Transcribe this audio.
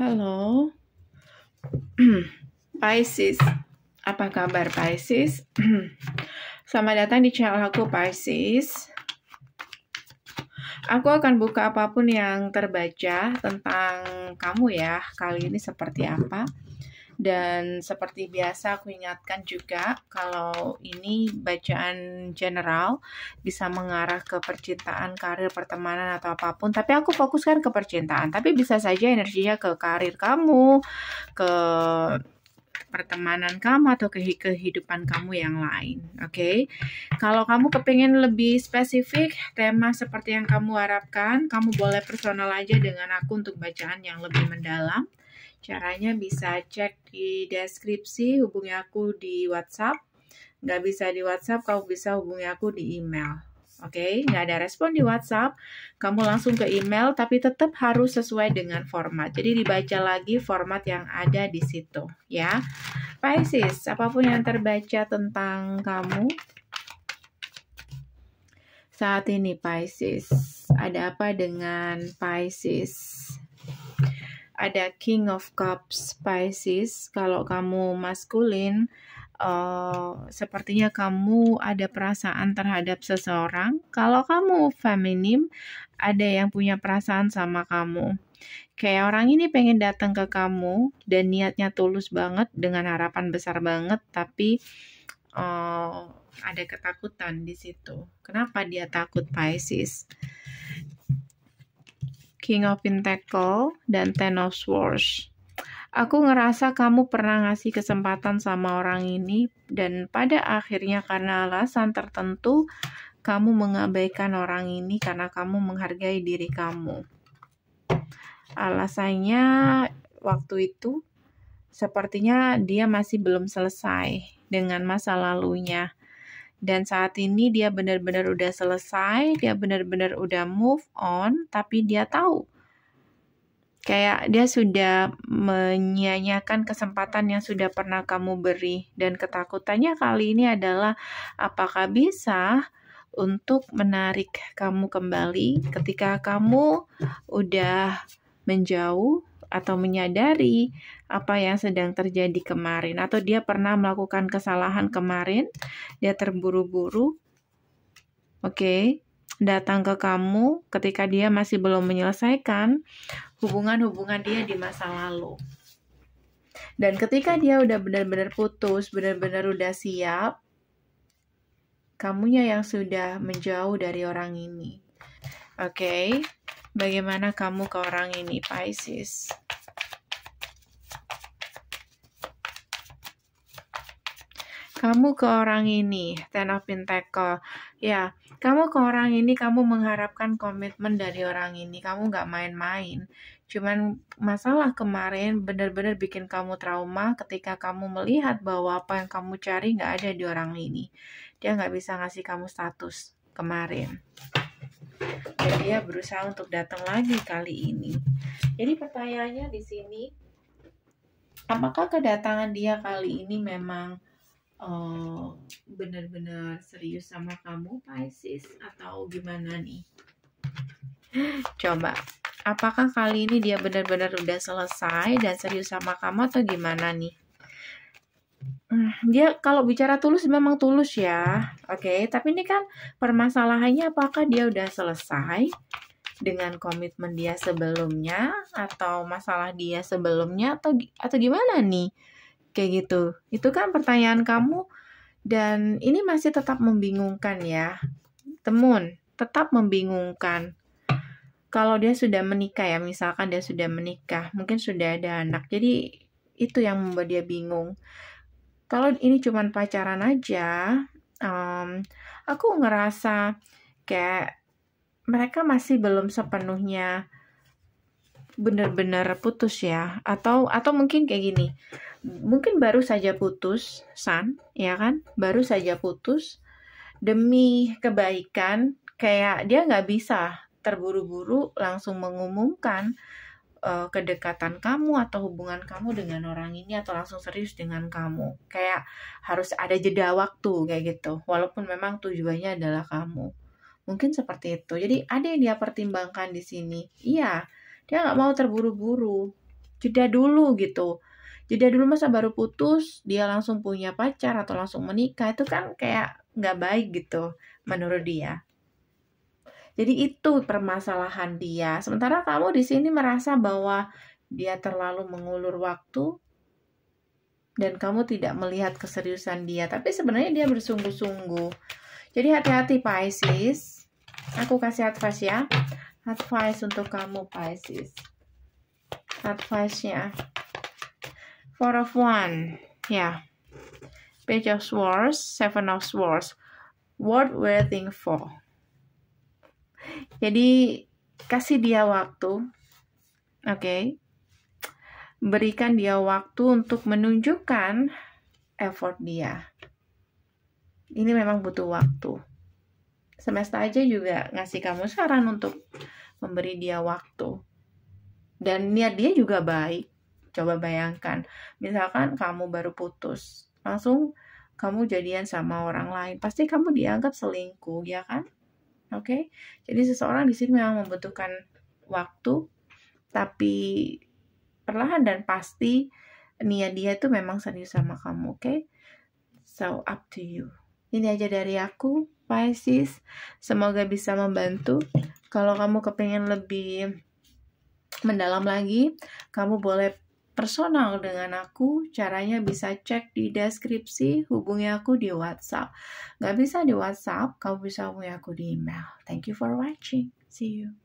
Halo, Pisces. Apa kabar Pisces? Selamat datang di channel aku Pisces. Aku akan buka apapun yang terbaca tentang kamu ya. Kali ini seperti apa? Dan seperti biasa aku ingatkan juga kalau ini bacaan general bisa mengarah ke percintaan, karir, pertemanan atau apapun. Tapi aku fokuskan ke percintaan. Tapi bisa saja energinya ke karir kamu, ke pertemanan kamu atau ke kehidupan kamu yang lain. Oke. Kalau kamu kepengen lebih spesifik tema seperti yang kamu harapkan, kamu boleh personal aja dengan aku untuk bacaan yang lebih mendalam. Caranya bisa cek di deskripsi, hubungi aku di WhatsApp. Nggak bisa di WhatsApp, kamu bisa hubungi aku di email. Oke, nggak ada respon di WhatsApp, kamu langsung ke email, tapi tetap harus sesuai dengan format. Jadi dibaca lagi format yang ada di situ, ya. Pisces, apapun yang terbaca tentang kamu saat ini Pisces, ada apa dengan Pisces? Ada King of Cups Pisces. Kalau kamu maskulin, sepertinya kamu ada perasaan terhadap seseorang. Kalau kamu feminim, ada yang punya perasaan sama kamu. Kayak orang ini pengen datang ke kamu dan niatnya tulus banget dengan harapan besar banget, tapi ada ketakutan di situ. Kenapa dia takut Pisces? King of Pentacle dan Ten of Swords. Aku ngerasa kamu pernah ngasih kesempatan sama orang ini dan pada akhirnya karena alasan tertentu kamu mengabaikan orang ini karena kamu menghargai diri kamu. Alasannya waktu itu sepertinya dia masih belum selesai dengan masa lalunya. Dan saat ini dia benar-benar udah selesai, dia benar-benar udah move on, tapi dia tahu kayak dia sudah menyia-nyiakan kesempatan yang sudah pernah kamu beri. Dan ketakutannya kali ini adalah apakah bisa untuk menarik kamu kembali ketika kamu udah menjauh atau menyadari apa yang sedang terjadi kemarin, atau dia pernah melakukan kesalahan kemarin, dia terburu-buru, datang ke kamu ketika dia masih belum menyelesaikan hubungan-hubungan dia di masa lalu. Dan ketika dia udah benar-benar putus, benar-benar udah siap, kamunya yang sudah menjauh dari orang ini. Bagaimana kamu ke orang ini, Pisces? Kamu ke orang ini, Ten of Pentacle. Ya, kamu ke orang ini, kamu mengharapkan komitmen dari orang ini. Kamu gak main-main. Cuman masalah kemarin benar-benar bikin kamu trauma ketika kamu melihat bahwa apa yang kamu cari gak ada di orang ini. Dia gak bisa ngasih kamu status kemarin. Dan dia berusaha untuk datang lagi kali ini. Jadi pertanyaannya di sini, apakah kedatangan dia kali ini memang benar-benar serius sama kamu Pisces atau gimana nih? Coba, apakah kali ini dia benar-benar udah selesai dan serius sama kamu atau gimana nih? Dia kalau bicara tulus memang tulus ya, tapi ini kan permasalahannya apakah dia udah selesai dengan komitmen dia sebelumnya atau masalah dia sebelumnya atau gimana nih? Kayak gitu. Itu kan pertanyaan kamu dan ini masih tetap membingungkan ya. Temun, tetap membingungkan. Kalau dia sudah menikah ya, misalkan dia sudah menikah, mungkin sudah ada anak. Jadi itu yang membuat dia bingung. Kalau ini cuma pacaran aja, aku ngerasa kayak mereka masih belum sepenuhnya benar-benar putus ya. Atau mungkin kayak gini. Mungkin baru saja putus, ya kan? Baru saja putus demi kebaikan, kayak dia nggak bisa terburu-buru langsung mengumumkan kedekatan kamu atau hubungan kamu dengan orang ini atau langsung serius dengan kamu. Kayak harus ada jeda waktu kayak gitu, walaupun memang tujuannya adalah kamu. Mungkin seperti itu. Jadi ada yang dia pertimbangkan di sini. Iya, Dia nggak mau terburu-buru. Jeda dulu gitu. Jeda dulu, masa baru putus dia langsung punya pacar atau langsung menikah, itu kan kayak nggak baik gitu menurut dia. Jadi itu permasalahan dia. Sementara kamu di sini merasa bahwa dia terlalu mengulur waktu dan kamu tidak melihat keseriusan dia, tapi sebenarnya dia bersungguh-sungguh. Jadi hati-hati Pisces. Aku kasih advice ya. Advice untuk kamu Pisces. Advice-nya. Four of Wands. Ya. Page of Swords, Seven of Swords. Worth waiting for. Jadi kasih dia waktu. Oke. Berikan dia waktu untuk menunjukkan effort dia. Ini memang butuh waktu. Semesta aja juga ngasih kamu saran untuk memberi dia waktu. Dan niat dia juga baik. Coba bayangkan, misalkan kamu baru putus, langsung kamu jadian sama orang lain, pasti kamu dianggap selingkuh, ya kan? Oke? Jadi seseorang di sini memang membutuhkan waktu, tapi perlahan dan pasti niat dia itu memang serius sama kamu, oke? So up to you. Ini aja dari aku, Pisces. Semoga bisa membantu. Kalau kamu kepengen lebih mendalam lagi, kamu boleh personal dengan aku. Caranya bisa cek di deskripsi, hubungi aku di WhatsApp. Gak bisa di WhatsApp, kamu bisa hubungi aku di email. Thank you for watching. See you.